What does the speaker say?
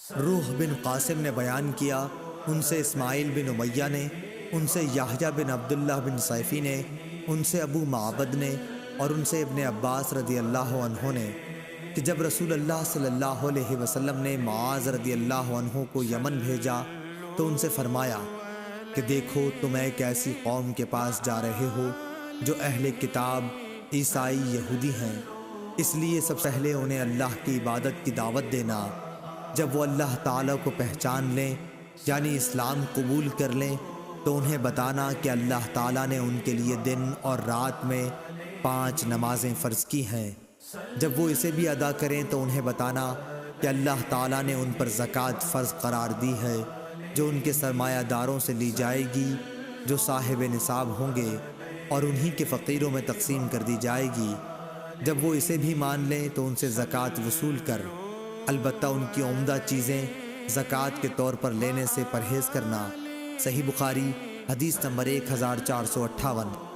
روح بن قاسم نے بیان کیا، ان سے اسماعیل بن امیہ نے، ان سے یحییٰ بن عبداللہ بن صیفی نے، ان سے ابو معبد نے، اور ان سے ابن عباس رضی اللہ عنہ نے کہ جب رسول اللہ صلی اللہ علیہ وسلم نے معاذ رضی اللہ عنہ کو یمن بھیجا تو ان سے فرمایا کہ دیکھو تم ایک ایسی قوم کے پاس جا رہے ہو جو اہل کتاب عیسائی یہودی ہیں، اس لیے سب سے پہلے انہیں اللہ کی عبادت کی دعوت دینا۔ جب وہ اللہ تعالیٰ کو پہچان لیں یعنی اسلام قبول کر لیں تو انہیں بتانا کہ اللہ تعالیٰ نے ان کے لیے دن اور رات میں 5 نمازیں فرض کی ہیں۔ جب وہ اسے بھی ادا کریں تو انہیں بتانا کہ اللہ تعالیٰ نے ان پر زکوٰۃ فرض قرار دی ہے جو ان کے سرمایہ داروں سے لی جائے گی جو صاحب نصاب ہوں گے، اور انہی کے فقیروں میں تقسیم کر دی جائے گی۔ جب وہ اسے بھی مان لیں تو ان سے زکوٰۃ وصول کر، البتہ ان کی عمدہ چیزیں زکوٰۃ کے طور پر لینے سے پرہیز کرنا۔ صحیح بخاری حدیث نمبر 1458۔